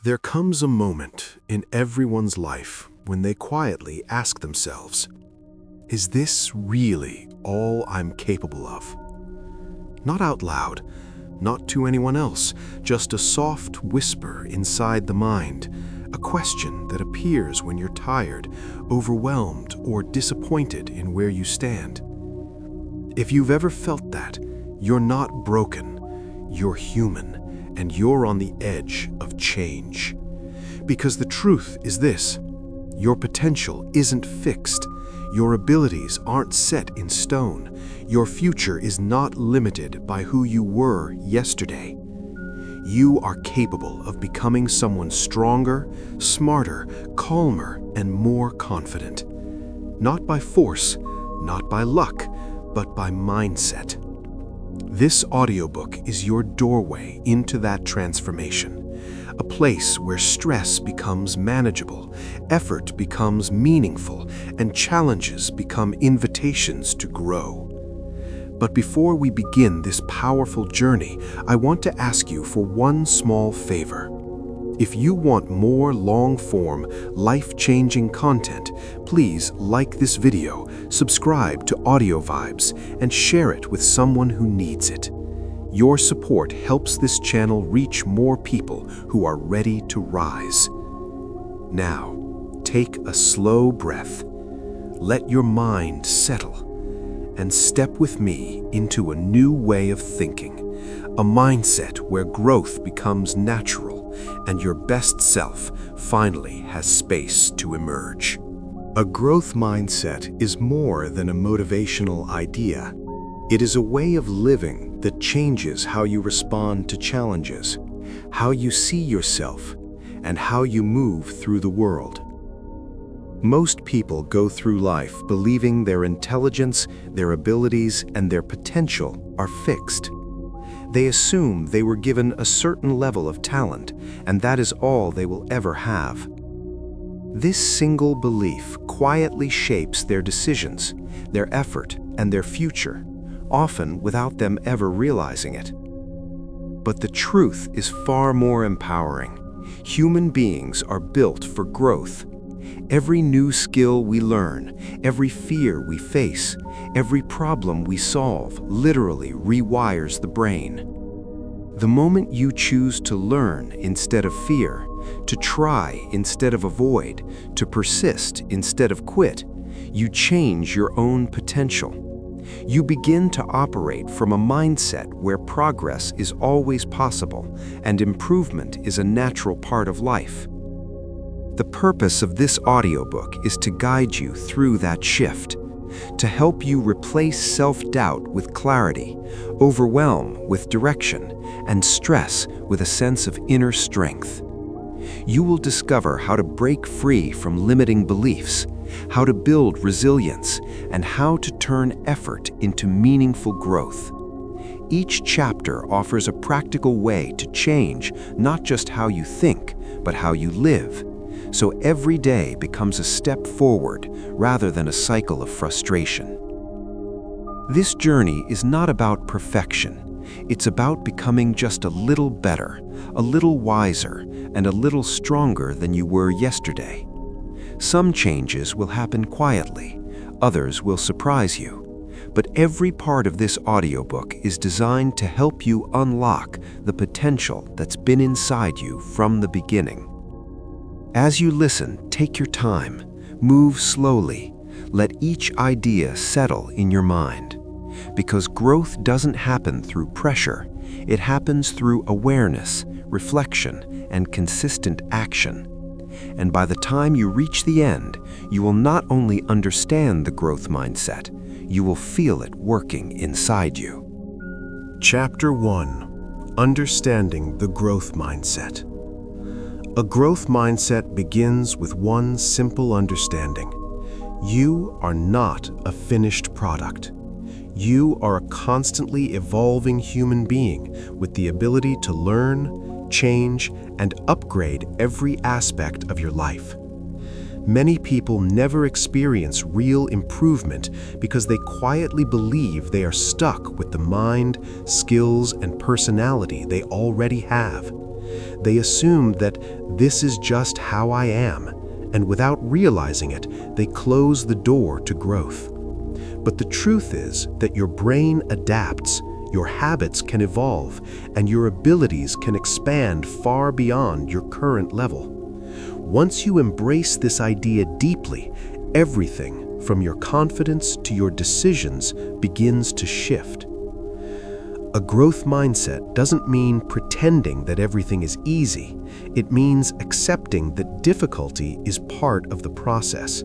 There comes a moment in everyone's life when they quietly ask themselves, is this really all I'm capable of? Not out loud, not to anyone else, just a soft whisper inside the mind, a question that appears when you're tired, overwhelmed, or disappointed in where you stand. If you've ever felt that, you're not broken, you're human, and you're on the edge of change. Because the truth is this: your potential isn't fixed, your abilities aren't set in stone, your future is not limited by who you were yesterday. You are capable of becoming someone stronger, smarter, calmer, and more confident. Not by force, not by luck, but by mindset. This audiobook is your doorway into that transformation. A place where stress becomes manageable, effort becomes meaningful, and challenges become invitations to grow. But before we begin this powerful journey, I want to ask you for one small favor. If you want more long-form, life-changing content, please like this video, subscribe to Audio Vibes, and share it with someone who needs it. Your support helps this channel reach more people who are ready to rise. Now, take a slow breath, let your mind settle, and step with me into a new way of thinking, a mindset where growth becomes natural and your best self finally has space to emerge. A growth mindset is more than a motivational idea. It is a way of living that changes how you respond to challenges, how you see yourself, and how you move through the world. Most people go through life believing their intelligence, their abilities, and their potential are fixed. They assume they were given a certain level of talent, and that is all they will ever have. This single belief quietly shapes their decisions, their effort, and their future, often without them ever realizing it. But the truth is far more empowering. Human beings are built for growth. Every new skill we learn, every fear we face, every problem we solve literally rewires the brain. The moment you choose to learn instead of fear, to try instead of avoid, to persist instead of quit, you change your own potential. You begin to operate from a mindset where progress is always possible and improvement is a natural part of life. The purpose of this audiobook is to guide you through that shift, to help you replace self-doubt with clarity, overwhelm with direction, and stress with a sense of inner strength. You will discover how to break free from limiting beliefs, how to build resilience, and how to turn effort into meaningful growth. Each chapter offers a practical way to change not just how you think, but how you live. So every day becomes a step forward rather than a cycle of frustration. This journey is not about perfection. It's about becoming just a little better, a little wiser, and a little stronger than you were yesterday. Some changes will happen quietly, others will surprise you. But every part of this audiobook is designed to help you unlock the potential that's been inside you from the beginning. As you listen, take your time, move slowly, let each idea settle in your mind. Because growth doesn't happen through pressure, it happens through awareness, reflection, and consistent action. And by the time you reach the end, you will not only understand the growth mindset, you will feel it working inside you. Chapter 1: Understanding the Growth Mindset. A growth mindset begins with one simple understanding. You are not a finished product. You are a constantly evolving human being with the ability to learn, change, and upgrade every aspect of your life. Many people never experience real improvement because they quietly believe they are stuck with the mind, skills, and personality they already have. They assume that this is just how I am, and without realizing it, they close the door to growth. But the truth is that your brain adapts, your habits can evolve, and your abilities can expand far beyond your current level. Once you embrace this idea deeply, everything, from your confidence to your decisions, begins to shift. A growth mindset doesn't mean pretending that everything is easy. It means accepting that difficulty is part of the process.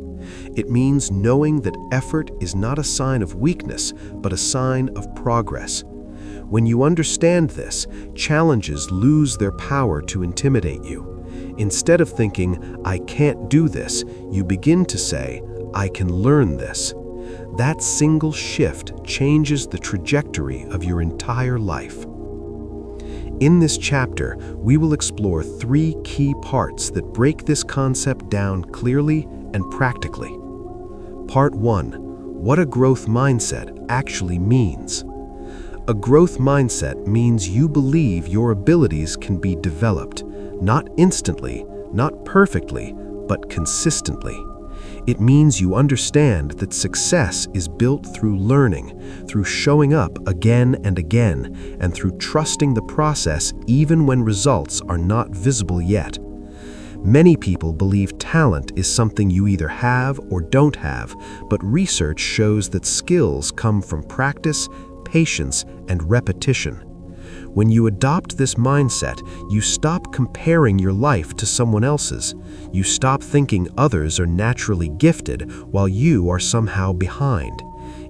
It means knowing that effort is not a sign of weakness, but a sign of progress. When you understand this, challenges lose their power to intimidate you. Instead of thinking, "I can't do this," you begin to say, "I can learn this." That single shift changes the trajectory of your entire life. In this chapter, we will explore 3 key parts that break this concept down clearly and practically. Part 1. What a growth mindset actually means. A growth mindset means you believe your abilities can be developed, not instantly, not perfectly, but consistently. It means you understand that success is built through learning, through showing up again and again, and through trusting the process even when results are not visible yet. Many people believe talent is something you either have or don't have, but research shows that skills come from practice, patience, and repetition. When you adopt this mindset, you stop comparing your life to someone else's. You stop thinking others are naturally gifted while you are somehow behind.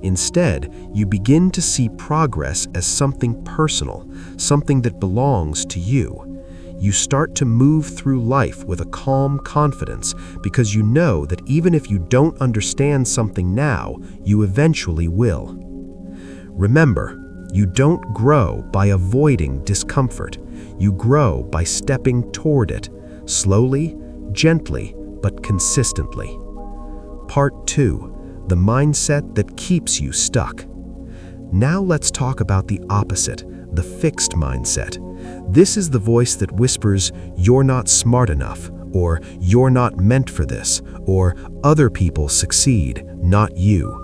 Instead, you begin to see progress as something personal, something that belongs to you. You start to move through life with a calm confidence because you know that even if you don't understand something now, you eventually will. Remember, you don't grow by avoiding discomfort. You grow by stepping toward it, slowly, gently, but consistently. Part 2. The mindset that keeps you stuck. Now let's talk about the opposite, the fixed mindset. This is the voice that whispers, "You're not smart enough," or "You're not meant for this," or "Other people succeed, not you."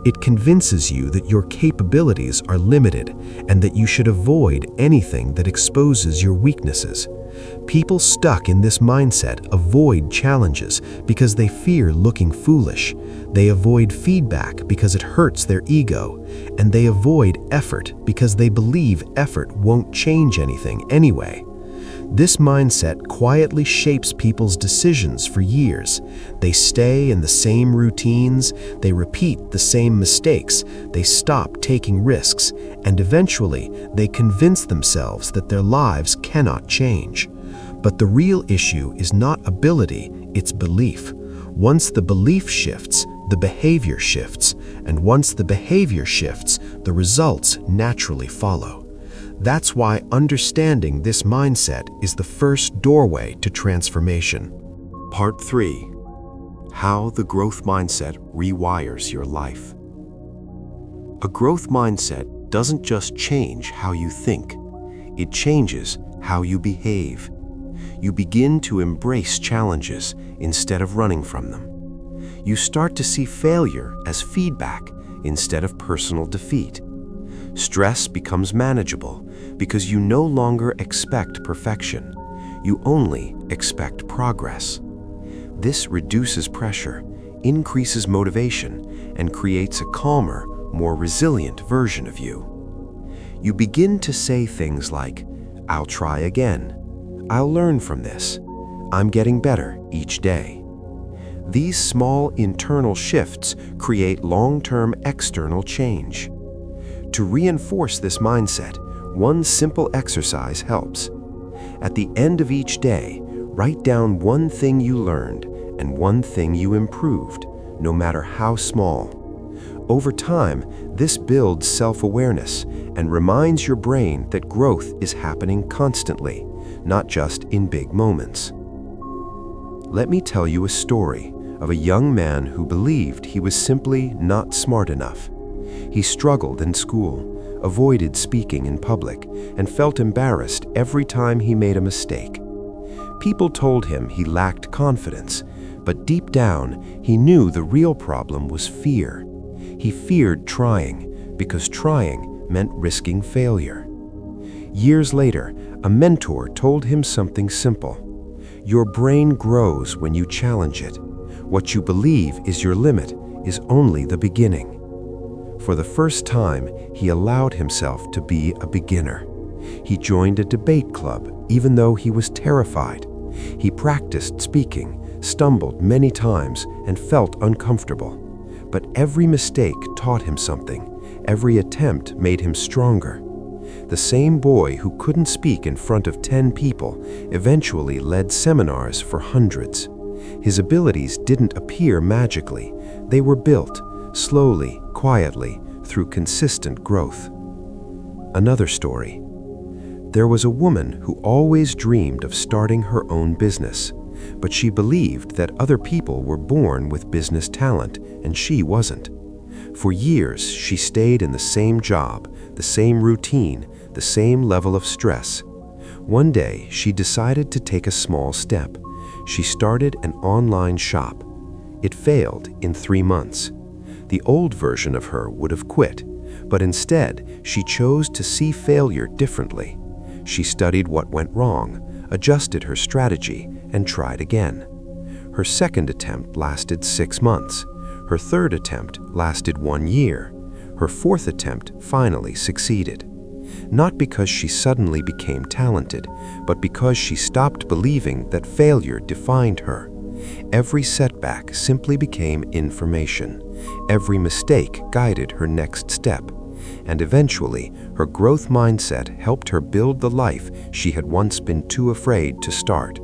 It convinces you that your capabilities are limited and that you should avoid anything that exposes your weaknesses. People stuck in this mindset avoid challenges because they fear looking foolish. They avoid feedback because it hurts their ego. And they avoid effort because they believe effort won't change anything anyway. This mindset quietly shapes people's decisions for years. They stay in the same routines, they repeat the same mistakes, they stop taking risks, and eventually they convince themselves that their lives cannot change. But the real issue is not ability, it's belief. Once the belief shifts, the behavior shifts, and once the behavior shifts, the results naturally follow. That's why understanding this mindset is the first doorway to transformation. Part 3. How the growth mindset rewires your life. A growth mindset doesn't just change how you think, it changes how you behave. You begin to embrace challenges instead of running from them. You start to see failure as feedback instead of personal defeat. Stress becomes manageable because you no longer expect perfection. You only expect progress. This reduces pressure, increases motivation, and creates a calmer, more resilient version of you. You begin to say things like, "I'll try again. I'll learn from this. I'm getting better each day." These small internal shifts create long-term external change. To reinforce this mindset, one simple exercise helps. At the end of each day, write down one thing you learned and one thing you improved, no matter how small. Over time, this builds self-awareness and reminds your brain that growth is happening constantly, not just in big moments. Let me tell you a story of a young man who believed he was simply not smart enough. He struggled in school, avoided speaking in public, and felt embarrassed every time he made a mistake. People told him he lacked confidence, but deep down, he knew the real problem was fear. He feared trying, because trying meant risking failure. Years later, a mentor told him something simple. Your brain grows when you challenge it. What you believe is your limit is only the beginning. For the first time, he allowed himself to be a beginner. He joined a debate club, even though he was terrified. He practiced speaking, stumbled many times, and felt uncomfortable. But every mistake taught him something. Every attempt made him stronger. The same boy who couldn't speak in front of 10 people eventually led seminars for hundreds. His abilities didn't appear magically. They were built, slowly, quietly, through consistent growth. Another story. There was a woman who always dreamed of starting her own business, but she believed that other people were born with business talent and she wasn't. For years, she stayed in the same job, the same routine, the same level of stress. One day, she decided to take a small step. She started an online shop. It failed in 3 months. The old version of her would have quit, but instead, she chose to see failure differently. She studied what went wrong, adjusted her strategy, and tried again. Her second attempt lasted 6 months. Her third attempt lasted 1 year. Her fourth attempt finally succeeded. Not because she suddenly became talented, but because she stopped believing that failure defined her. Every setback simply became information. Every mistake guided her next step. And eventually, her growth mindset helped her build the life she had once been too afraid to start.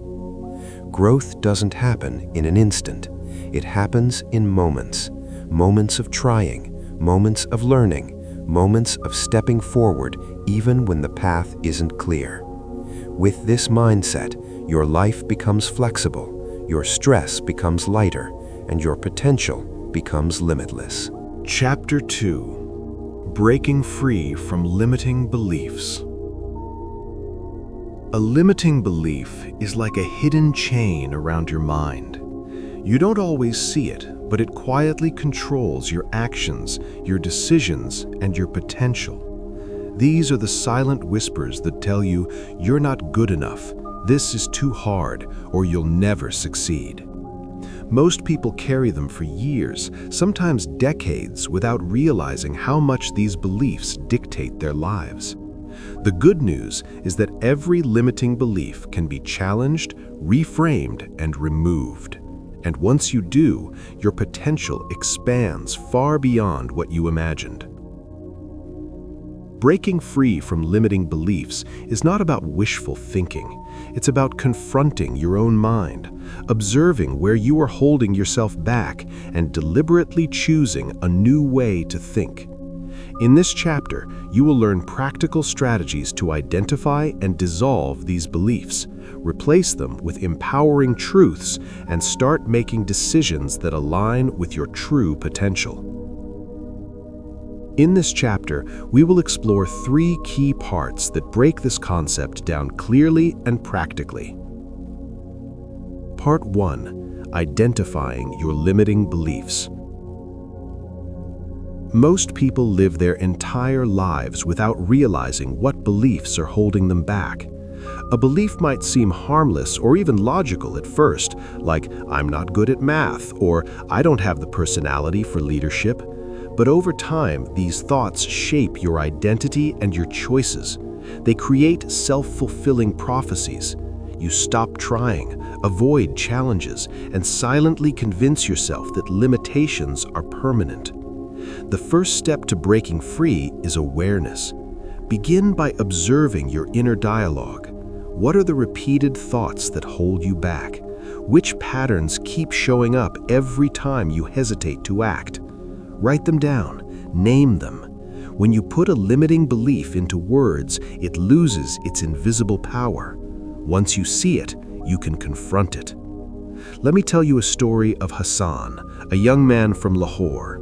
Growth doesn't happen in an instant. It happens in moments. Moments of trying, moments of learning, moments of stepping forward even when the path isn't clear. With this mindset, your life becomes flexible, your stress becomes lighter, and your potential becomes limitless. Chapter 2: Breaking Free from Limiting Beliefs. A limiting belief is like a hidden chain around your mind. You don't always see it, but it quietly controls your actions, your decisions, and your potential. These are the silent whispers that tell you you're not good enough, this is too hard, or you'll never succeed. Most people carry them for years, sometimes decades, without realizing how much these beliefs dictate their lives. The good news is that every limiting belief can be challenged, reframed, and removed. And once you do, your potential expands far beyond what you imagined. Breaking free from limiting beliefs is not about wishful thinking. It's about confronting your own mind, observing where you are holding yourself back, and deliberately choosing a new way to think. In this chapter, you will learn practical strategies to identify and dissolve these beliefs, replace them with empowering truths, and start making decisions that align with your true potential. In this chapter, we will explore 3 key parts that break this concept down clearly and practically. Part 1: Identifying your limiting beliefs. Most people live their entire lives without realizing what beliefs are holding them back. A belief might seem harmless or even logical at first, like "I'm not good at math" or "I don't have the personality for leadership." But over time, these thoughts shape your identity and your choices. They create self-fulfilling prophecies. You stop trying, avoid challenges, and silently convince yourself that limitations are permanent. The first step to breaking free is awareness. Begin by observing your inner dialogue. What are the repeated thoughts that hold you back? Which patterns keep showing up every time you hesitate to act? Write them down, name them. When you put a limiting belief into words, it loses its invisible power. Once you see it, you can confront it. Let me tell you a story of Hassan, a young man from Lahore.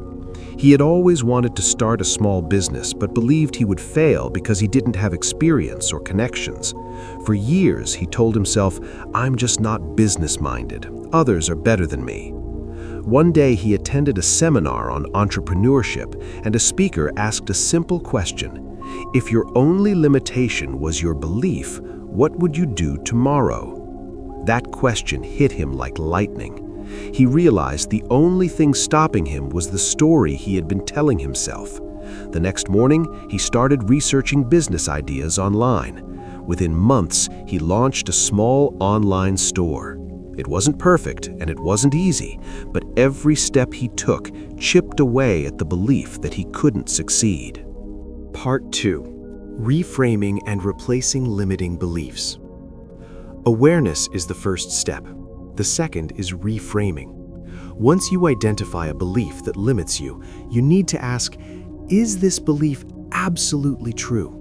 He had always wanted to start a small business but believed he would fail because he didn't have experience or connections. For years, he told himself, "I'm just not business-minded. Others are better than me." One day, he attended a seminar on entrepreneurship, and a speaker asked a simple question: "If your only limitation was your belief, what would you do tomorrow?" That question hit him like lightning. He realized the only thing stopping him was the story he had been telling himself. The next morning, he started researching business ideas online. Within months, he launched a small online store. It wasn't perfect and it wasn't easy, but every step he took chipped away at the belief that he couldn't succeed. Part 2. Reframing and replacing limiting beliefs. Awareness is the first step. The second is reframing. Once you identify a belief that limits you, you need to ask, is this belief absolutely true?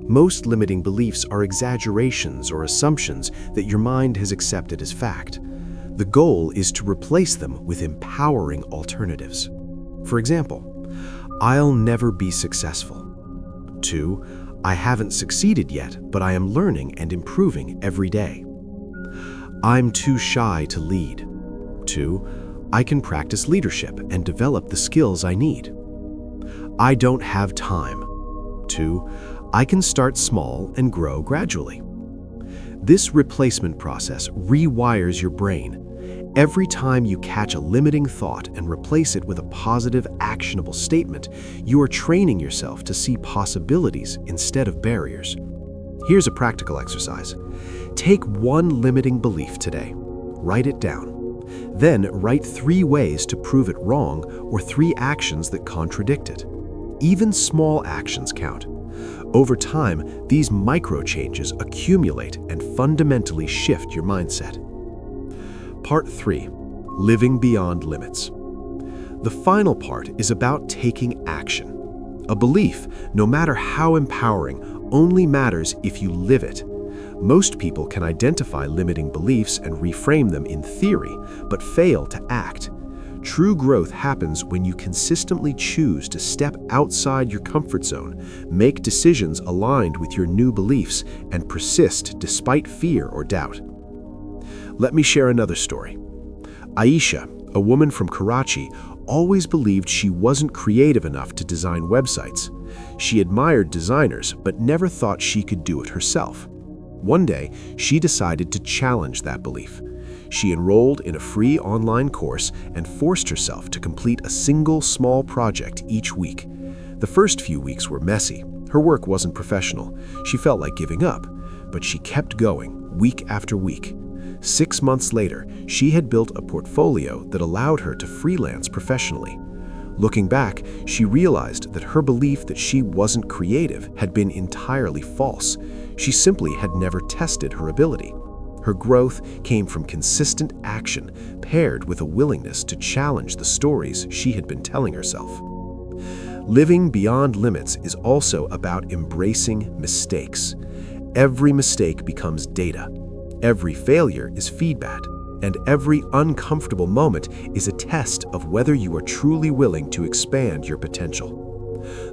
Most limiting beliefs are exaggerations or assumptions that your mind has accepted as fact. The goal is to replace them with empowering alternatives. For example, I'll never be successful. 2. I haven't succeeded yet, but I am learning and improving every day. I'm too shy to lead. 2. I can practice leadership and develop the skills I need. I don't have time. 2. I can start small and grow gradually. This replacement process rewires your brain. Every time you catch a limiting thought and replace it with a positive, actionable statement, you are training yourself to see possibilities instead of barriers. Here's a practical exercise. Take one limiting belief today. Write it down. Then write 3 ways to prove it wrong or 3 actions that contradict it. Even small actions count. Over time, these micro changes accumulate and fundamentally shift your mindset. Part 3. Living beyond limits. The final part is about taking action. A belief, no matter how empowering, only matters if you live it. Most people can identify limiting beliefs and reframe them in theory, but fail to act. True growth happens when you consistently choose to step outside your comfort zone, make decisions aligned with your new beliefs, and persist despite fear or doubt. Let me share another story. Aisha, a woman from Karachi, always believed she wasn't creative enough to design websites. She admired designers, but never thought she could do it herself. One day, she decided to challenge that belief. She enrolled in a free online course and forced herself to complete a single small project each week. The first few weeks were messy. Her work wasn't professional. She felt like giving up, but she kept going week after week. 6 months later, she had built a portfolio that allowed her to freelance professionally. Looking back, she realized that her belief that she wasn't creative had been entirely false. She simply had never tested her ability. Her growth came from consistent action paired with a willingness to challenge the stories she had been telling herself. Living beyond limits is also about embracing mistakes. Every mistake becomes data. Every failure is feedback, and every uncomfortable moment is a test of whether you are truly willing to expand your potential.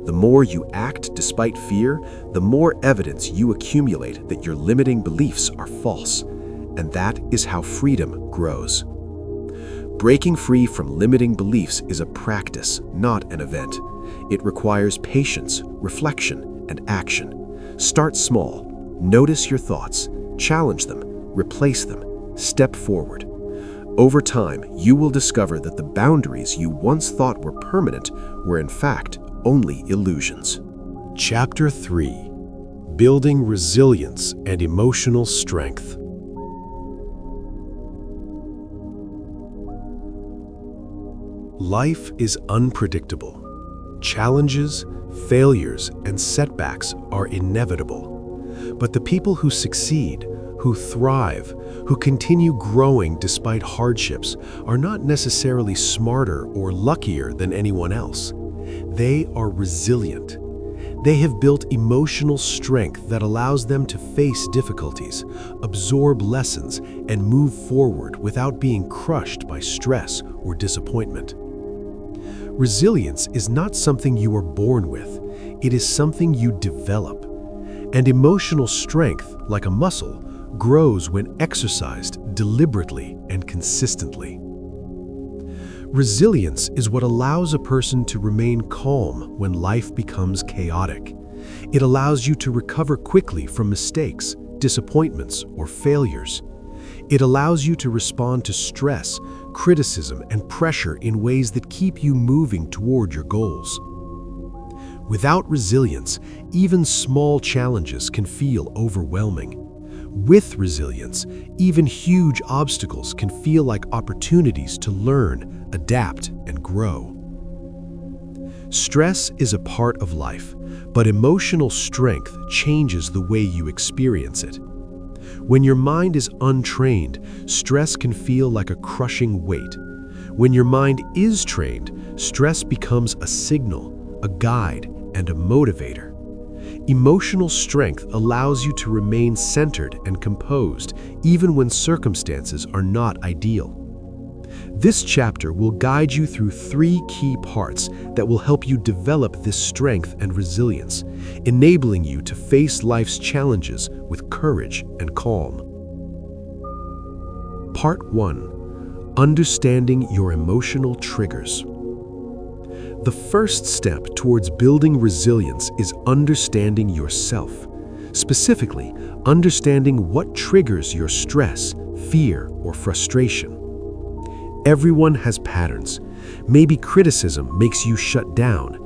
The more you act despite fear, the more evidence you accumulate that your limiting beliefs are false, and that is how freedom grows. Breaking free from limiting beliefs is a practice, not an event. It requires patience, reflection, and action. Start small. Notice your thoughts. Challenge them. Replace them. Step forward. Over time, you will discover that the boundaries you once thought were permanent were in fact only illusions. Chapter 3. Building Resilience and Emotional Strength. Life is unpredictable. Challenges, failures, and setbacks are inevitable. But the people who succeed, who thrive, who continue growing despite hardships, are not necessarily smarter or luckier than anyone else. They are resilient. They have built emotional strength that allows them to face difficulties, absorb lessons, and move forward without being crushed by stress or disappointment. Resilience is not something you are born with. It is something you develop. And emotional strength, like a muscle, grows when exercised deliberately and consistently. Resilience is what allows a person to remain calm when life becomes chaotic. It allows you to recover quickly from mistakes, disappointments, or failures. It allows you to respond to stress, criticism, and pressure in ways that keep you moving toward your goals. Without resilience, even small challenges can feel overwhelming. With resilience, even huge obstacles can feel like opportunities to learn, adapt, and grow. Stress is a part of life, but emotional strength changes the way you experience it. When your mind is untrained, stress can feel like a crushing weight. When your mind is trained, stress becomes a signal, a guide, and a motivator. Emotional strength allows you to remain centered and composed even when circumstances are not ideal. This chapter will guide you through 3 key parts that will help you develop this strength and resilience, enabling you to face life's challenges with courage and calm. Part 1. Understanding your emotional triggers. The first step towards building resilience is understanding yourself. Specifically, understanding what triggers your stress, fear, or frustration. Everyone has patterns. Maybe criticism makes you shut down.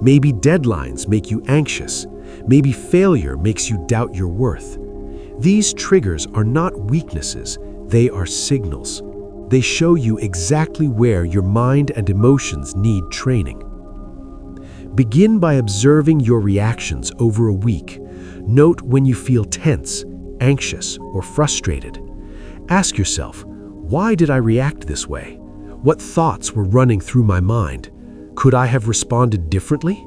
Maybe deadlines make you anxious. Maybe failure makes you doubt your worth. These triggers are not weaknesses, they are signals. They show you exactly where your mind and emotions need training. Begin by observing your reactions over a week. Note when you feel tense, anxious, or frustrated. Ask yourself, why did I react this way? What thoughts were running through my mind? Could I have responded differently?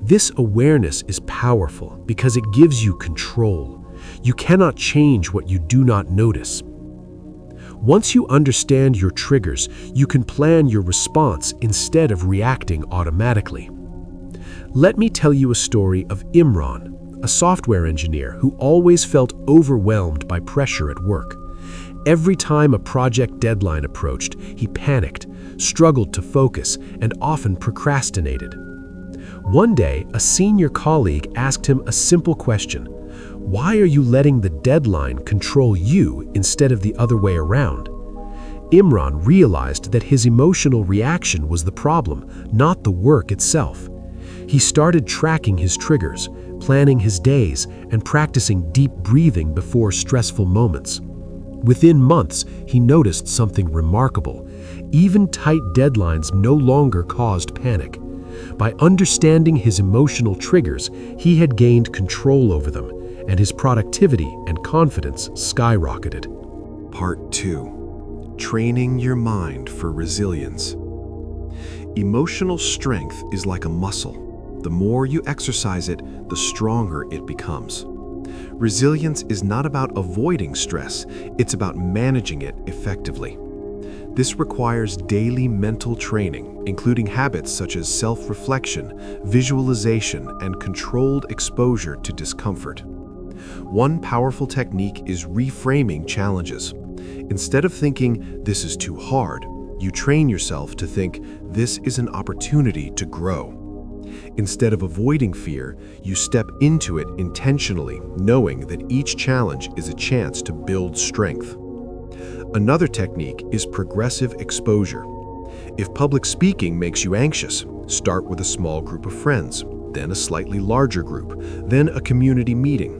This awareness is powerful because it gives you control. You cannot change what you do not notice. Once you understand your triggers, you can plan your response instead of reacting automatically. Let me tell you a story of Imran, a software engineer who always felt overwhelmed by pressure at work. Every time a project deadline approached, he panicked, struggled to focus, and often procrastinated. One day, a senior colleague asked him a simple question: "Why are you letting the deadline control you instead of the other way around?" Imran realized that his emotional reaction was the problem, not the work itself. He started tracking his triggers, planning his days, and practicing deep breathing before stressful moments. Within months, he noticed something remarkable. Even tight deadlines no longer caused panic. By understanding his emotional triggers, he had gained control over them, and his productivity and confidence skyrocketed. Part 2. Training your mind for resilience. Emotional strength is like a muscle. The more you exercise it, the stronger it becomes. Resilience is not about avoiding stress, it's about managing it effectively. This requires daily mental training, including habits such as self-reflection, visualization, and controlled exposure to discomfort. One powerful technique is reframing challenges. Instead of thinking, "This is too hard," you train yourself to think, "This is an opportunity to grow." Instead of avoiding fear, you step into it intentionally, knowing that each challenge is a chance to build strength. Another technique is progressive exposure. If public speaking makes you anxious, start with a small group of friends, then a slightly larger group, then a community meeting.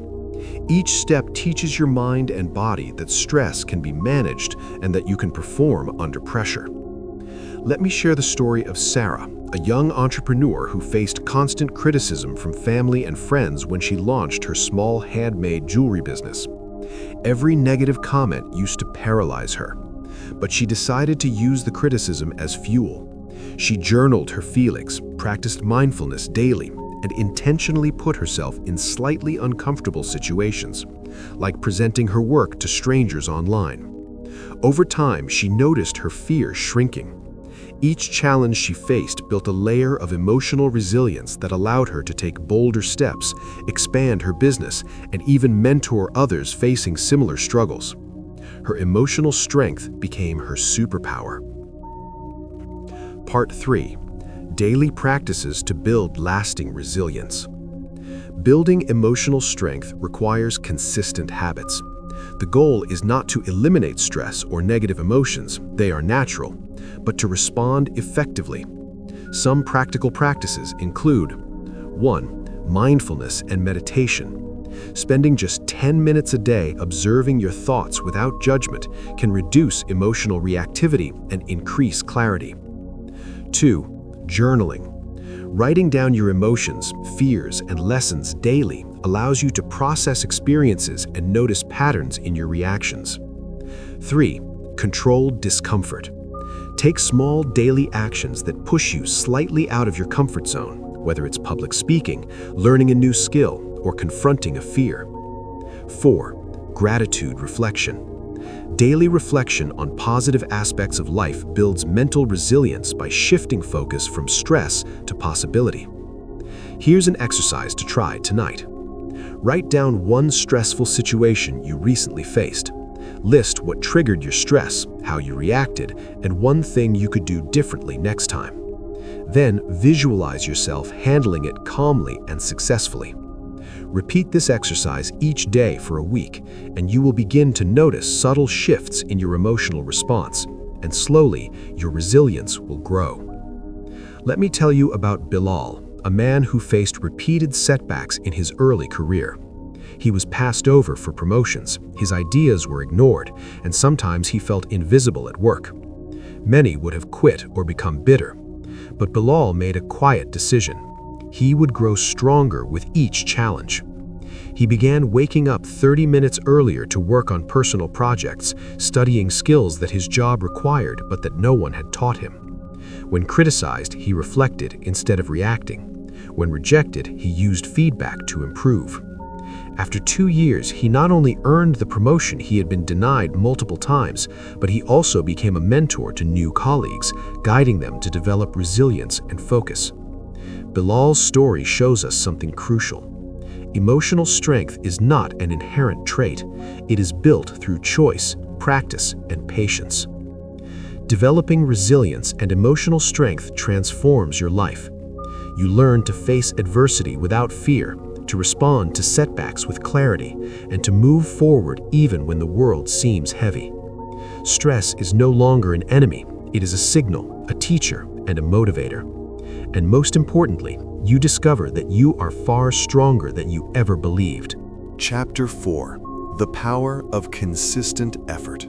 Each step teaches your mind and body that stress can be managed and that you can perform under pressure. Let me share the story of Sarah, a young entrepreneur who faced constant criticism from family and friends when she launched her small handmade jewelry business. Every negative comment used to paralyze her, but she decided to use the criticism as fuel. She journaled her feelings, practiced mindfulness daily, and intentionally put herself in slightly uncomfortable situations, like presenting her work to strangers online. Over time, she noticed her fear shrinking. Each challenge she faced built a layer of emotional resilience that allowed her to take bolder steps, expand her business, and even mentor others facing similar struggles. Her emotional strength became her superpower. Part 3. Daily practices to build lasting resilience. Building emotional strength requires consistent habits. The goal is not to eliminate stress or negative emotions, they are natural, but to respond effectively. Some practical practices include 1. Mindfulness and meditation. Spending just 10 minutes a day observing your thoughts without judgment can reduce emotional reactivity and increase clarity. 2. Journaling. Writing down your emotions, fears, and lessons daily allows you to process experiences and notice patterns in your reactions. 3. Controlled discomfort. Take small daily actions that push you slightly out of your comfort zone, whether it's public speaking, learning a new skill, or confronting a fear. 4. Gratitude reflection. Daily reflection on positive aspects of life builds mental resilience by shifting focus from stress to possibility. Here's an exercise to try tonight. Write down one stressful situation you recently faced. List what triggered your stress, how you reacted, and one thing you could do differently next time. Then visualize yourself handling it calmly and successfully. Repeat this exercise each day for a week, and you will begin to notice subtle shifts in your emotional response, and slowly your resilience will grow. Let me tell you about Bilal, a man who faced repeated setbacks in his early career. He was passed over for promotions, his ideas were ignored, and sometimes he felt invisible at work. Many would have quit or become bitter, but Bilal made a quiet decision. He would grow stronger with each challenge. He began waking up 30 minutes earlier to work on personal projects, studying skills that his job required but that no one had taught him. When criticized, he reflected instead of reacting. When rejected, he used feedback to improve. After 2 years, he not only earned the promotion he had been denied multiple times, but he also became a mentor to new colleagues, guiding them to develop resilience and focus. Bilal's story shows us something crucial. Emotional strength is not an inherent trait. It is built through choice, practice, and patience. Developing resilience and emotional strength transforms your life. You learn to face adversity without fear, to respond to setbacks with clarity, and to move forward even when the world seems heavy. Stress is no longer an enemy. It is a signal, a teacher, and a motivator. And most importantly, you discover that you are far stronger than you ever believed. Chapter 4. The Power of Consistent Effort.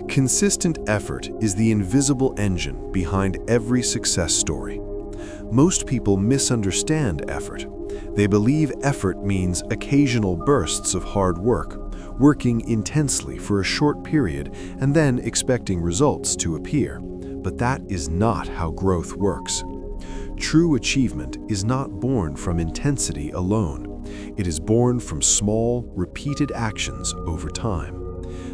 Consistent effort is the invisible engine behind every success story. Most people misunderstand effort. They believe effort means occasional bursts of hard work, working intensely for a short period and then expecting results to appear. But that is not how growth works. True achievement is not born from intensity alone. It is born from small, repeated actions over time.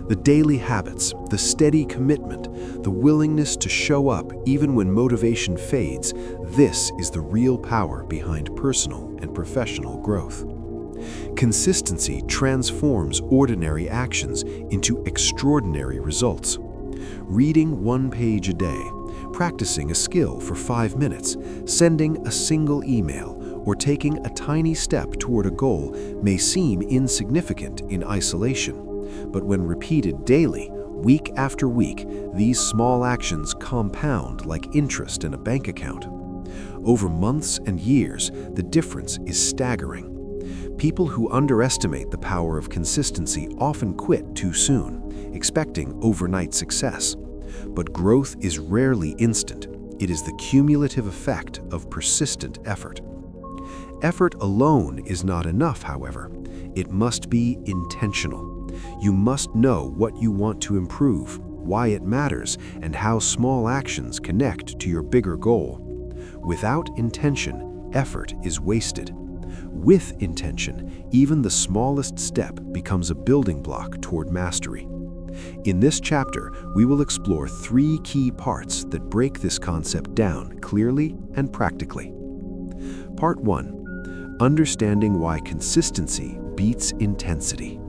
The daily habits, the steady commitment, the willingness to show up even when motivation fades, this is the real power behind personal and professional growth. Consistency transforms ordinary actions into extraordinary results. Reading 1 page a day, practicing a skill for 5 minutes, sending a single email, or taking a tiny step toward a goal may seem insignificant in isolation. But when repeated daily, week after week, these small actions compound like interest in a bank account. Over months and years, the difference is staggering. People who underestimate the power of consistency often quit too soon, expecting overnight success. But growth is rarely instant. It is the cumulative effect of persistent effort. Effort alone is not enough, however. It must be intentional. You must know what you want to improve, why it matters, and how small actions connect to your bigger goal. Without intention, effort is wasted. With intention, even the smallest step becomes a building block toward mastery. In this chapter, we will explore 3 key parts that break this concept down clearly and practically. Part 1. Understanding why consistency beats intensity.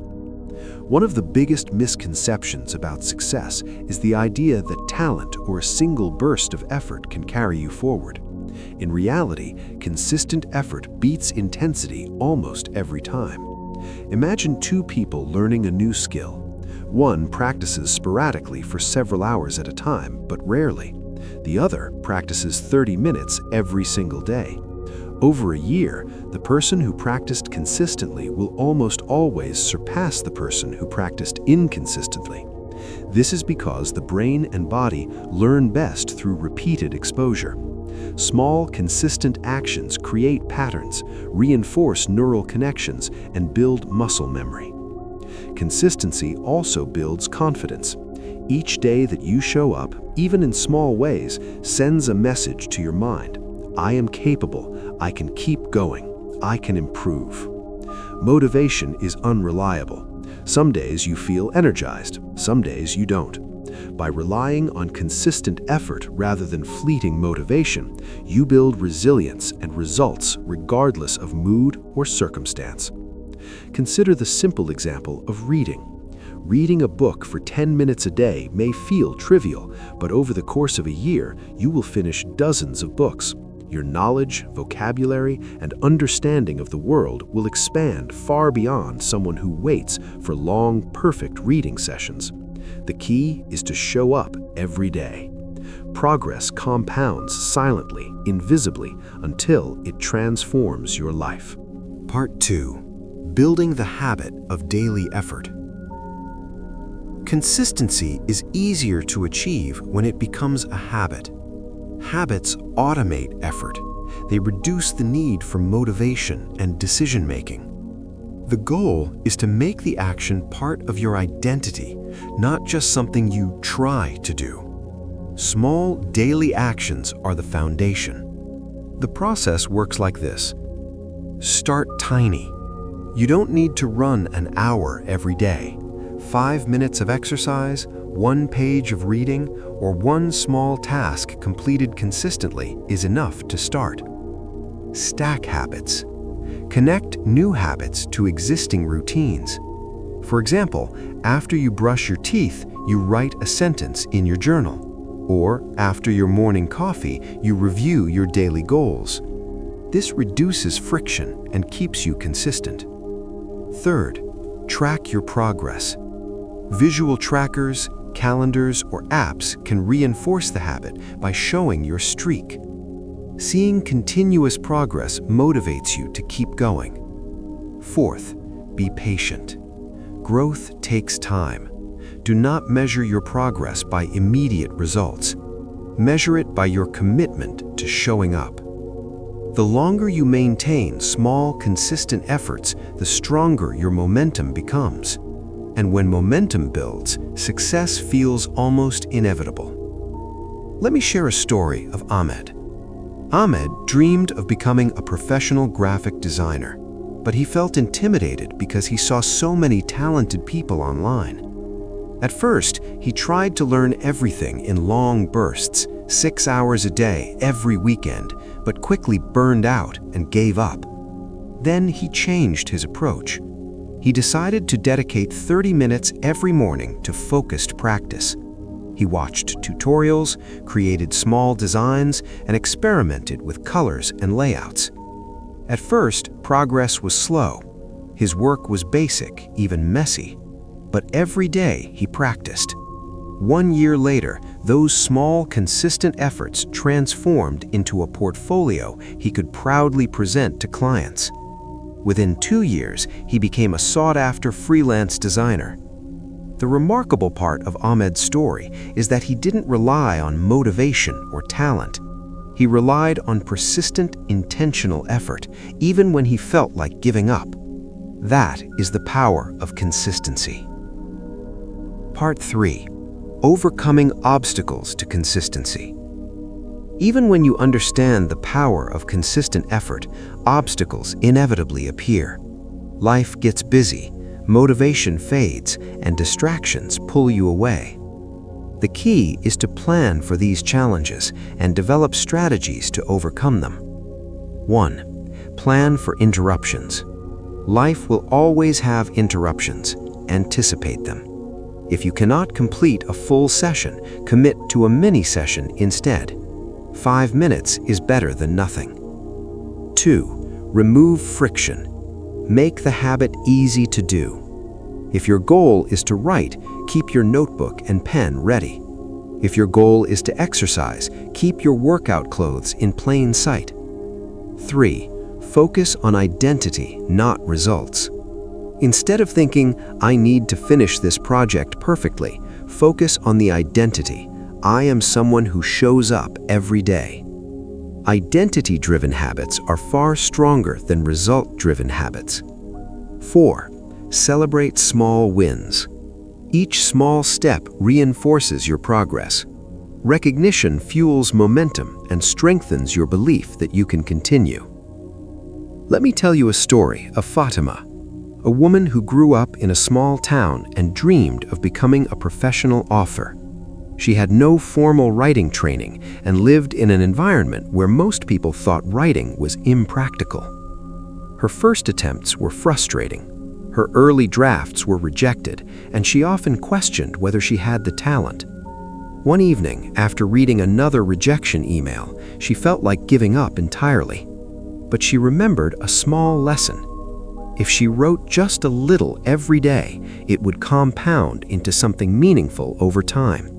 One of the biggest misconceptions about success is the idea that talent or a single burst of effort can carry you forward. In reality, consistent effort beats intensity almost every time. Imagine 2 people learning a new skill. One practices sporadically for several hours at a time, but rarely. The other practices 30 minutes every single day. Over a year, the person who practiced consistently will almost always surpass the person who practiced inconsistently. This is because the brain and body learn best through repeated exposure. Small, consistent actions create patterns, reinforce neural connections, and build muscle memory. Consistency also builds confidence. Each day that you show up, even in small ways, sends a message to your mind. I am capable, I can keep going, I can improve. Motivation is unreliable. Some days you feel energized, some days you don't. By relying on consistent effort rather than fleeting motivation, you build resilience and results regardless of mood or circumstance. Consider the simple example of reading. Reading a book for 10 minutes a day may feel trivial, but over the course of a year, you will finish dozens of books. Your knowledge, vocabulary, and understanding of the world will expand far beyond someone who waits for long, perfect reading sessions. The key is to show up every day. Progress compounds silently, invisibly, until it transforms your life. Part 2. Building the habit of daily effort. Consistency is easier to achieve when it becomes a habit. Habits automate effort. They reduce the need for motivation and decision-making. The goal is to make the action part of your identity, not just something you try to do. Small daily actions are the foundation. The process works like this. Start tiny. You don't need to run an hour every day. 5 minutes of exercise, 1 page of reading, or 1 small task completed consistently is enough to start. Stack habits. Connect new habits to existing routines. For example, after you brush your teeth, you write a sentence in your journal. Or after your morning coffee, you review your daily goals. This reduces friction and keeps you consistent. Third, track your progress. Visual trackers, calendars, or apps can reinforce the habit by showing your streak. Seeing continuous progress motivates you to keep going. Fourth, be patient. Growth takes time. Do not measure your progress by immediate results. Measure it by your commitment to showing up. The longer you maintain small, consistent efforts, the stronger your momentum becomes. And when momentum builds, success feels almost inevitable. Let me share a story of Ahmed. Ahmed dreamed of becoming a professional graphic designer, but he felt intimidated because he saw so many talented people online. At first, he tried to learn everything in long bursts, 6 hours a day, every weekend, but quickly burned out and gave up. Then he changed his approach. He decided to dedicate 30 minutes every morning to focused practice. He watched tutorials, created small designs, and experimented with colors and layouts. At first, progress was slow. His work was basic, even messy. But every day he practiced. 1 year later, those small, consistent efforts transformed into a portfolio he could proudly present to clients. Within 2 years, he became a sought-after freelance designer. The remarkable part of Ahmed's story is that he didn't rely on motivation or talent. He relied on persistent, intentional effort, even when he felt like giving up. That is the power of consistency. Part 3. Overcoming obstacles to consistency. Even when you understand the power of consistent effort, obstacles inevitably appear. Life gets busy, motivation fades and distractions pull you away. The key is to plan for these challenges and develop strategies to overcome them. 1. Plan for interruptions. Life will always have interruptions. Anticipate them. If you cannot complete a full session, commit to a mini session instead. 5 minutes is better than nothing. 2. Remove friction. Make the habit easy to do. If your goal is to write, keep your notebook and pen ready. If your goal is to exercise, keep your workout clothes in plain sight. 3. Focus on identity, not results. Instead of thinking, I need to finish this project perfectly, focus on the identity. I am someone who shows up every day. Identity-driven habits are far stronger than result-driven habits. 4. Celebrate small wins. Each small step reinforces your progress. Recognition fuels momentum and strengthens your belief that you can continue. Let me tell you a story of Fatima, a woman who grew up in a small town and dreamed of becoming a professional author. She had no formal writing training and lived in an environment where most people thought writing was impractical. Her first attempts were frustrating. Her early drafts were rejected, and she often questioned whether she had the talent. One evening, after reading another rejection email, she felt like giving up entirely. But she remembered a small lesson. If she wrote just a little every day, it would compound into something meaningful over time.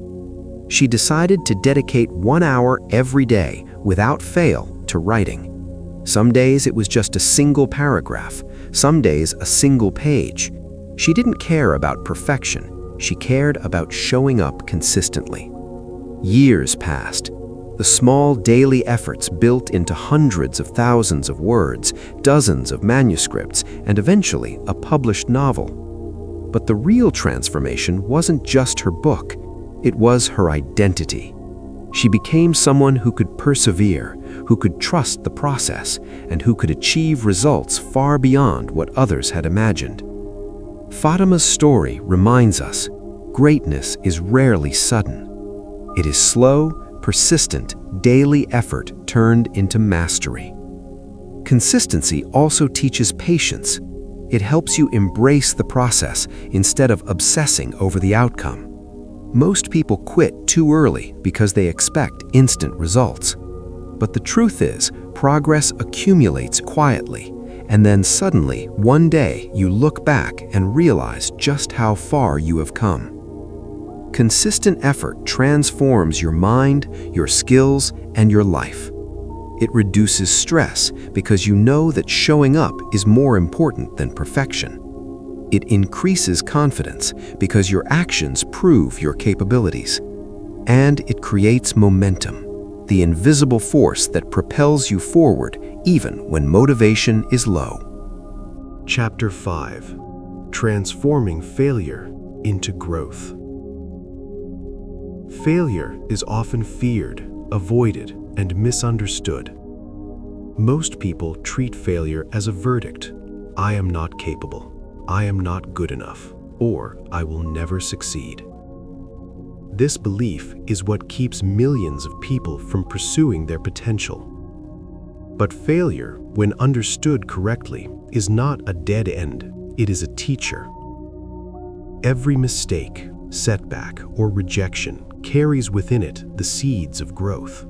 She decided to dedicate 1 hour every day, without fail, to writing. Some days it was just a single paragraph, some days a single page. She didn't care about perfection, she cared about showing up consistently. Years passed. The small daily efforts built into hundreds of thousands of words, dozens of manuscripts, and eventually a published novel. But the real transformation wasn't just her book, it was her identity. She became someone who could persevere, who could trust the process, and who could achieve results far beyond what others had imagined. Fatima's story reminds us, greatness is rarely sudden. It is slow, persistent, daily effort turned into mastery. Consistency also teaches patience. It helps you embrace the process instead of obsessing over the outcome. Most people quit too early because they expect instant results. But the truth is, progress accumulates quietly, and then suddenly, one day, you look back and realize just how far you have come. Consistent effort transforms your mind, your skills, and your life. It reduces stress because you know that showing up is more important than perfection. It increases confidence because your actions prove your capabilities. And it creates momentum, the invisible force that propels you forward even when motivation is low. Chapter 5. Transforming Failure into Growth. Failure is often feared, avoided, and misunderstood. Most people treat failure as a verdict. I am not capable. I am not good enough, or I will never succeed. This belief is what keeps millions of people from pursuing their potential. But failure, when understood correctly, is not a dead end, it is a teacher. Every mistake, setback, or rejection carries within it the seeds of growth.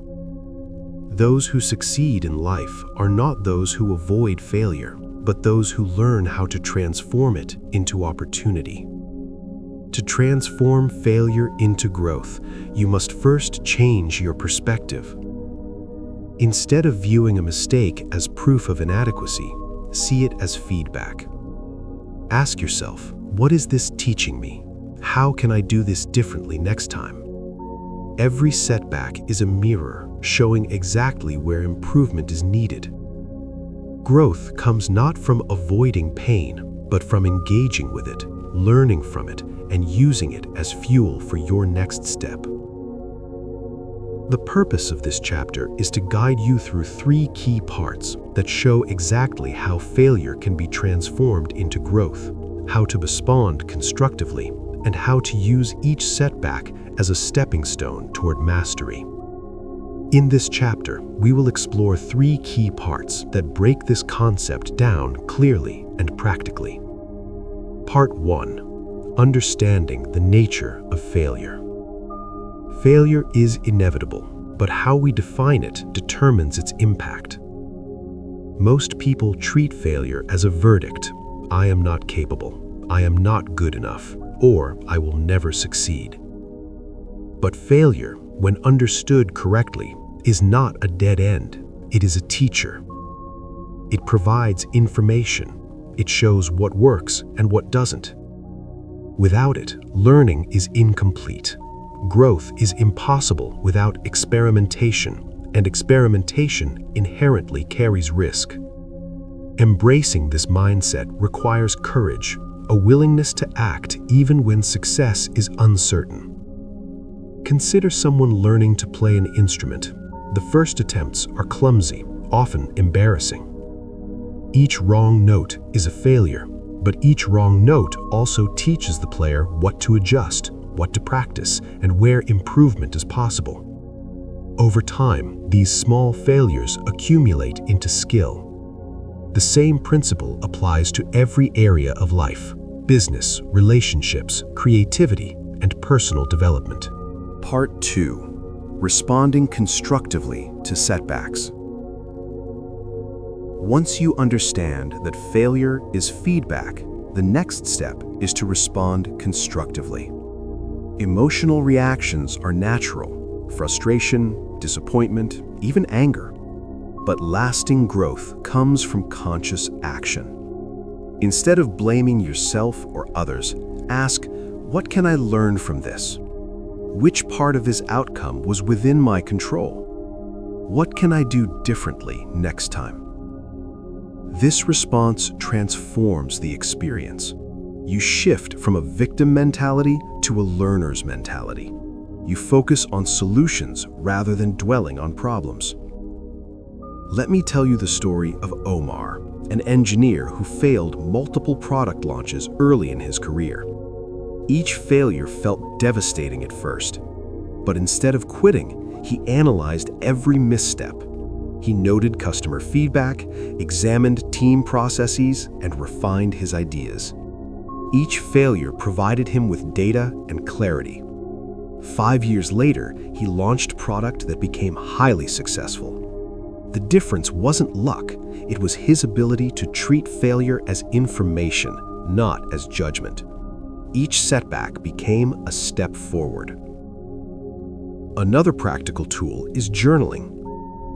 Those who succeed in life are not those who avoid failure, but those who learn how to transform it into opportunity. To transform failure into growth, you must first change your perspective. Instead of viewing a mistake as proof of inadequacy, see it as feedback. Ask yourself, what is this teaching me? How can I do this differently next time? Every setback is a mirror showing exactly where improvement is needed. Growth comes not from avoiding pain, but from engaging with it, learning from it, and using it as fuel for your next step. The purpose of this chapter is to guide you through 3 key parts that show exactly how failure can be transformed into growth, how to respond constructively, and how to use each setback as a stepping stone toward mastery. In this chapter, we will explore 3 key parts that break this concept down clearly and practically. Part 1. Understanding the nature of failure. Failure is inevitable, but how we define it determines its impact. Most people treat failure as a verdict. I am not capable, I am not good enough, or I will never succeed. But failure, when understood correctly, is not a dead end. It is a teacher. It provides information. It shows what works and what doesn't. Without it, learning is incomplete. Growth is impossible without experimentation, and experimentation inherently carries risk. Embracing this mindset requires courage, a willingness to act even when success is uncertain. Consider someone learning to play an instrument. The first attempts are clumsy, often embarrassing. Each wrong note is a failure, but each wrong note also teaches the player what to adjust, what to practice, and where improvement is possible. Over time, these small failures accumulate into skill. The same principle applies to every area of life: business, relationships, creativity, and personal development. Part 2. Responding constructively to setbacks. Once you understand that failure is feedback, the next step is to respond constructively. Emotional reactions are natural: frustration, disappointment, even anger. But lasting growth comes from conscious action. Instead of blaming yourself or others, ask, what can I learn from this? Which part of this outcome was within my control? What can I do differently next time? This response transforms the experience. You shift from a victim mentality to a learner's mentality. You focus on solutions rather than dwelling on problems. Let me tell you the story of Omar, an engineer who failed multiple product launches early in his career. Each failure felt devastating at first, but instead of quitting, he analyzed every misstep. He noted customer feedback, examined team processes, and refined his ideas. Each failure provided him with data and clarity. 5 years later, he launched a product that became highly successful. The difference wasn't luck, it was his ability to treat failure as information, not as judgment. Each setback became a step forward. Another practical tool is journaling.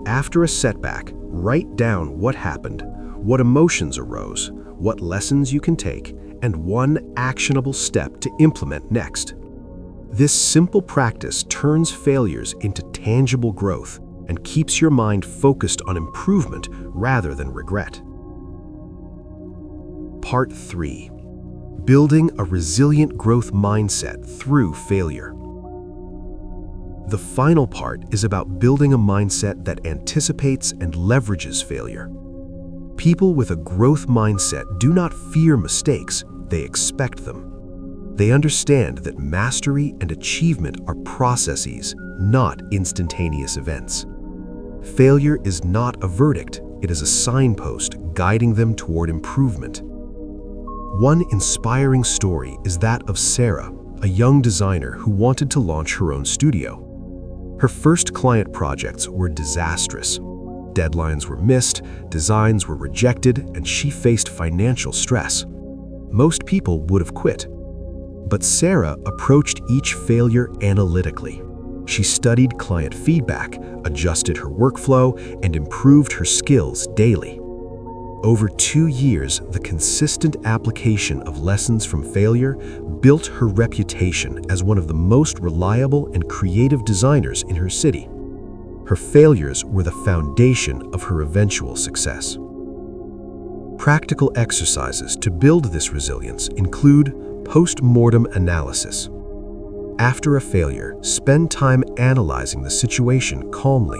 After a setback, write down what happened, what emotions arose, what lessons you can take, and one actionable step to implement next. This simple practice turns failures into tangible growth and keeps your mind focused on improvement rather than regret. Part 3. Building a resilient growth mindset through failure. The final part is about building a mindset that anticipates and leverages failure. People with a growth mindset do not fear mistakes, they expect them. They understand that mastery and achievement are processes, not instantaneous events. Failure is not a verdict, it is a signpost guiding them toward improvement. One inspiring story is that of Sarah, a young designer who wanted to launch her own studio. Her first client projects were disastrous. Deadlines were missed, designs were rejected, and she faced financial stress. Most people would have quit. But Sarah approached each failure analytically. She studied client feedback, adjusted her workflow, and improved her skills daily. Over 2 years, the consistent application of lessons from failure built her reputation as one of the most reliable and creative designers in her city. Her failures were the foundation of her eventual success. Practical exercises to build this resilience include post-mortem analysis. After a failure, spend time analyzing the situation calmly.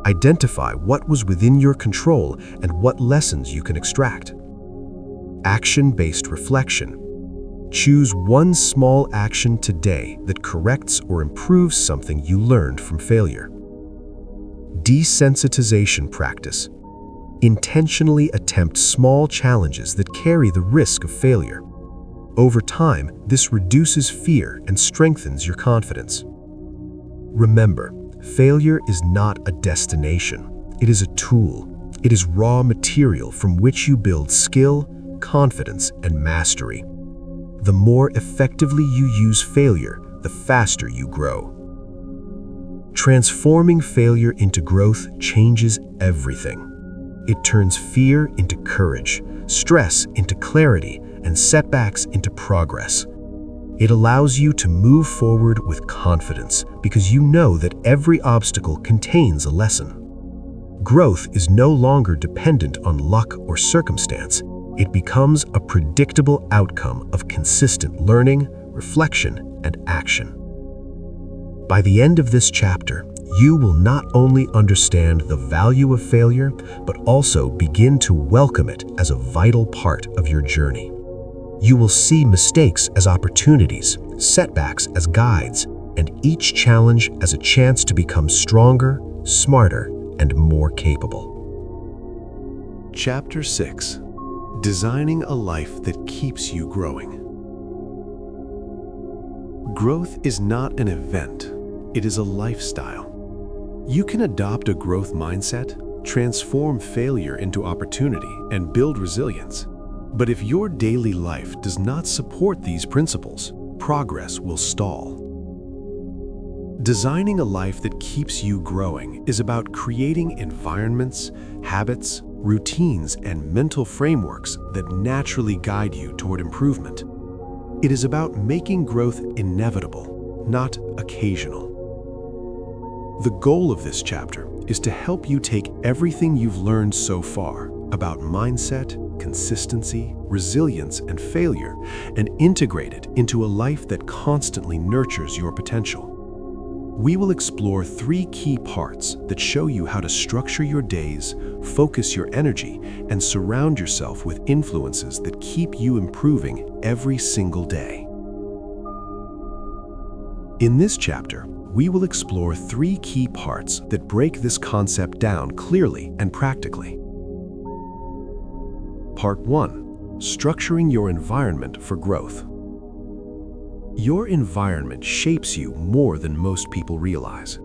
Identify what was within your control and what lessons you can extract. Action-based reflection. Choose one small action today that corrects or improves something you learned from failure. Desensitization practice. Intentionally attempt small challenges that carry the risk of failure. Over time, this reduces fear and strengthens your confidence. Remember, failure is not a destination. It is a tool. It is raw material from which you build skill, confidence, and mastery. The more effectively you use failure, the faster you grow. Transforming failure into growth changes everything. It turns fear into courage, stress into clarity, and setbacks into progress. It allows you to move forward with confidence because you know that every obstacle contains a lesson. Growth is no longer dependent on luck or circumstance. It becomes a predictable outcome of consistent learning, reflection, and action. By the end of this chapter, you will not only understand the value of failure, but also begin to welcome it as a vital part of your journey. You will see mistakes as opportunities, setbacks as guides, and each challenge as a chance to become stronger, smarter, and more capable. Chapter 6. Designing a life that keeps you growing. Growth is not an event, it is a lifestyle. You can adopt a growth mindset, transform failure into opportunity, and build resilience. But if your daily life does not support these principles, progress will stall. Designing a life that keeps you growing is about creating environments, habits, routines, and mental frameworks that naturally guide you toward improvement. It is about making growth inevitable, not occasional. The goal of this chapter is to help you take everything you've learned so far about mindset, consistency, resilience, and failure and integrate it into a life that constantly nurtures your potential. We will explore 3 key parts that show you how to structure your days, focus your energy, and surround yourself with influences that keep you improving every single day. In this chapter, we will explore 3 key parts that break this concept down clearly and practically. Part 1. Structuring your environment for growth. Your environment shapes you more than most people realize.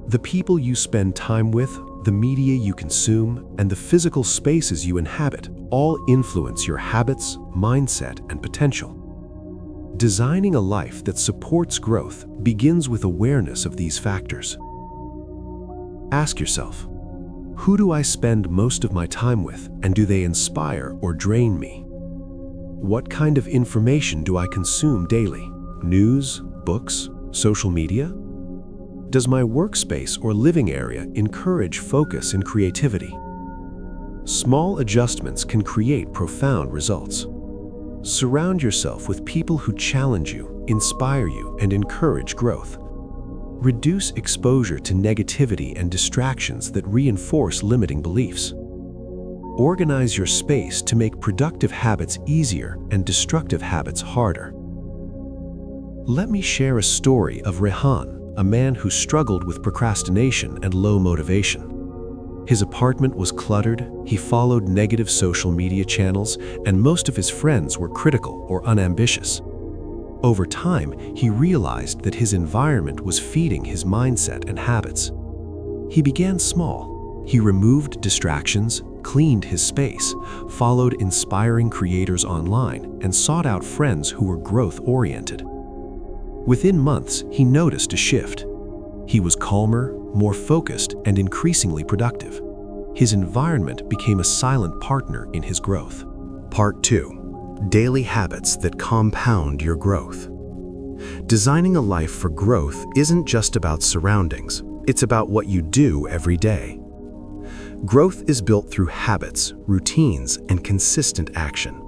The people you spend time with, the media you consume, and the physical spaces you inhabit all influence your habits, mindset, and potential. Designing a life that supports growth begins with awareness of these factors. Ask yourself, who do I spend most of my time with, and do they inspire or drain me? What kind of information do I consume daily? News, books, social media? Does my workspace or living area encourage focus and creativity? Small adjustments can create profound results. Surround yourself with people who challenge you, inspire you, and encourage growth. Reduce exposure to negativity and distractions that reinforce limiting beliefs. Organize your space to make productive habits easier and destructive habits harder. Let me share a story of Rehan, a man who struggled with procrastination and low motivation. His apartment was cluttered, he followed negative social media channels, and most of his friends were critical or unambitious. Over time, he realized that his environment was feeding his mindset and habits. He began small. He removed distractions, cleaned his space, followed inspiring creators online, and sought out friends who were growth-oriented. Within months, he noticed a shift. He was calmer, more focused, and increasingly productive. His environment became a silent partner in his growth. Part 2. Daily habits that compound your growth. Designing a life for growth isn't just about surroundings. It's about what you do every day. Growth is built through habits, routines, and consistent action.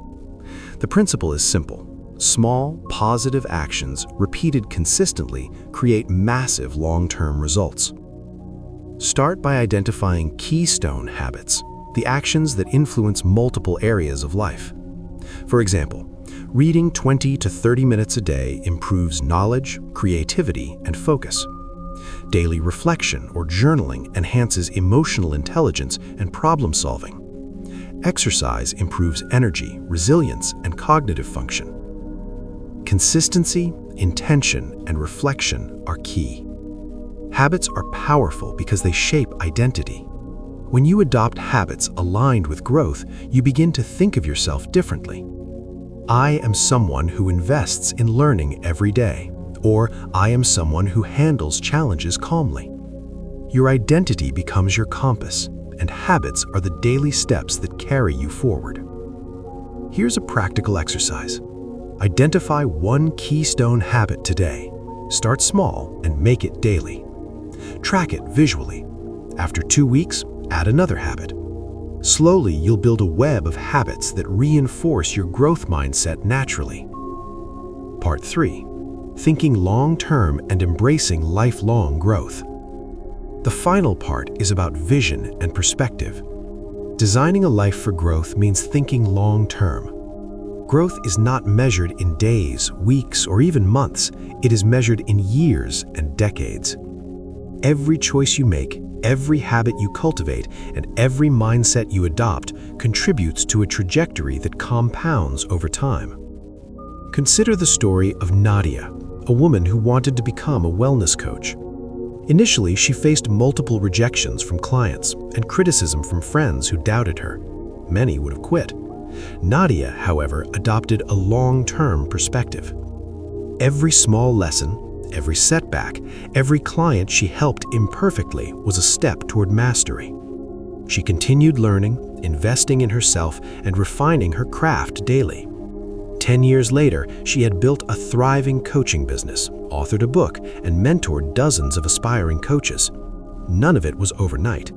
The principle is simple. Small, positive actions repeated consistently create massive long-term results. Start by identifying keystone habits, the actions that influence multiple areas of life. For example, Reading 20 to 30 minutes a day improves knowledge, creativity, and focus. Daily reflection or journaling enhances emotional intelligence and problem solving. Exercise improves energy, resilience, and cognitive function. Consistency, intention, and reflection are key. Habits are powerful because they shape identity. When you adopt habits aligned with growth, you begin to think of yourself differently. I am someone who invests in learning every day, or I am someone who handles challenges calmly. Your identity becomes your compass, and habits are the daily steps that carry you forward. Here's a practical exercise. Identify one keystone habit today. Start small and make it daily. Track it visually. After 2 weeks, add another habit. Slowly, you'll build a web of habits that reinforce your growth mindset naturally. Part 3. Thinking long-term and embracing lifelong growth. The final part is about vision and perspective. Designing a life for growth means thinking long-term. Growth is not measured in days, weeks, or even months. It is measured in years and decades. Every choice you make, every habit you cultivate, and every mindset you adopt contributes to a trajectory that compounds over time. Consider the story of Nadia, a woman who wanted to become a wellness coach. Initially, she faced multiple rejections from clients and criticism from friends who doubted her. Many would have quit. Nadia, however, adopted a long-term perspective. Every small lesson, every setback, every client she helped imperfectly was a step toward mastery. She continued learning, investing in herself, and refining her craft daily. 10 years later, she had built a thriving coaching business, authored a book, and mentored dozens of aspiring coaches. None of it was overnight.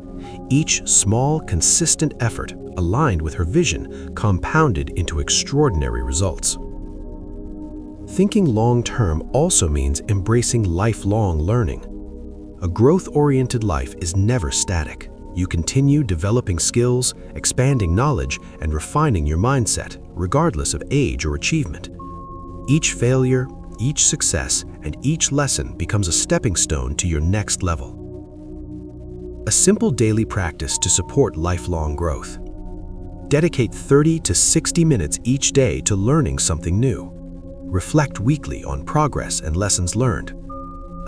Each small, consistent effort, aligned with her vision, compounded into extraordinary results. Thinking long-term also means embracing lifelong learning. A growth-oriented life is never static. You continue developing skills, expanding knowledge, and refining your mindset, regardless of age or achievement. Each failure, each success, and each lesson becomes a stepping stone to your next level. A simple daily practice to support lifelong growth. Dedicate 30 to 60 minutes each day to learning something new. Reflect weekly on progress and lessons learned.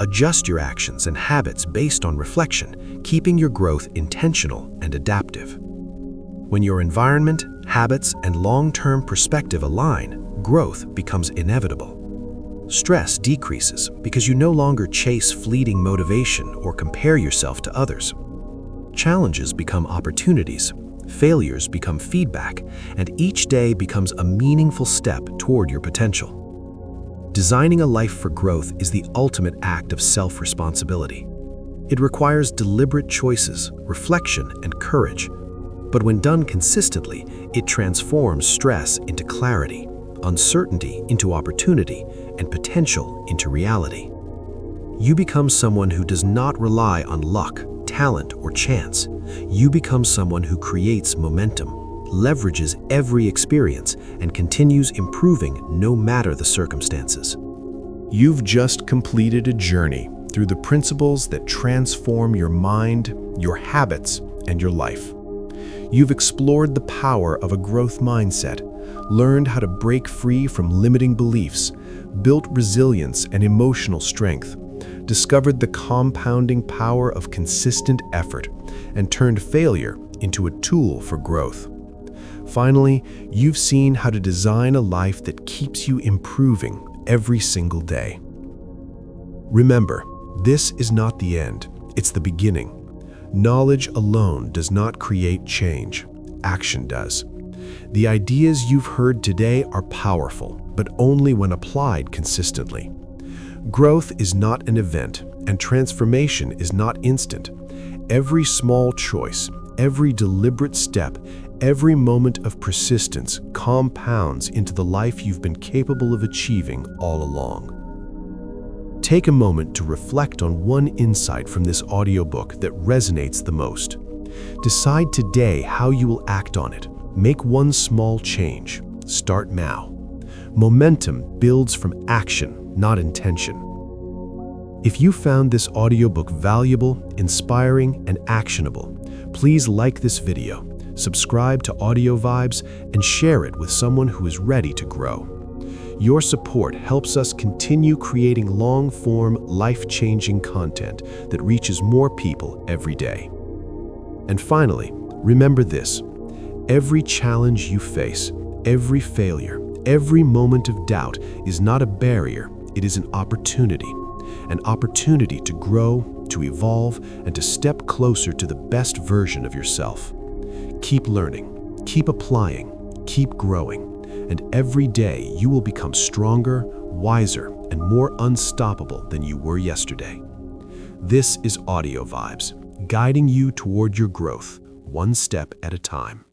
Adjust your actions and habits based on reflection, keeping your growth intentional and adaptive. When your environment, habits, and long-term perspective align, growth becomes inevitable. Stress decreases because you no longer chase fleeting motivation or compare yourself to others. Challenges become opportunities, failures become feedback, and each day becomes a meaningful step toward your potential. Designing a life for growth is the ultimate act of self-responsibility. It requires deliberate choices, reflection, and courage. But when done consistently, it transforms stress into clarity, uncertainty into opportunity, and potential into reality. You become someone who does not rely on luck, talent, or chance. You become someone who creates momentum, leverages every experience, and continues improving no matter the circumstances. You've just completed a journey through the principles that transform your mind, your habits, and your life. You've explored the power of a growth mindset, learned how to break free from limiting beliefs, built resilience and emotional strength, discovered the compounding power of consistent effort, and turned failure into a tool for growth. Finally, you've seen how to design a life that keeps you improving every single day. Remember, this is not the end, it's the beginning. Knowledge alone does not create change, action does. The ideas you've heard today are powerful, but only when applied consistently. Growth is not an event, and transformation is not instant. Every small choice, every deliberate step, every moment of persistence compounds into the life you've been capable of achieving all along. Take a moment to reflect on one insight from this audiobook that resonates the most. Decide today how you will act on it. Make one small change. Start now. Momentum builds from action, not intention. If you found this audiobook valuable, inspiring, and actionable, please like this video, subscribe to Audio Vibes, and share it with someone who is ready to grow. Your support helps us continue creating long-form, life-changing content that reaches more people every day. And finally, remember this: every challenge you face, every failure, every moment of doubt is not a barrier, it is an opportunity to grow, to evolve, and to step closer to the best version of yourself. Keep learning, keep applying, keep growing, and every day you will become stronger, wiser, and more unstoppable than you were yesterday. This is Audio Vibes, guiding you toward your growth, one step at a time.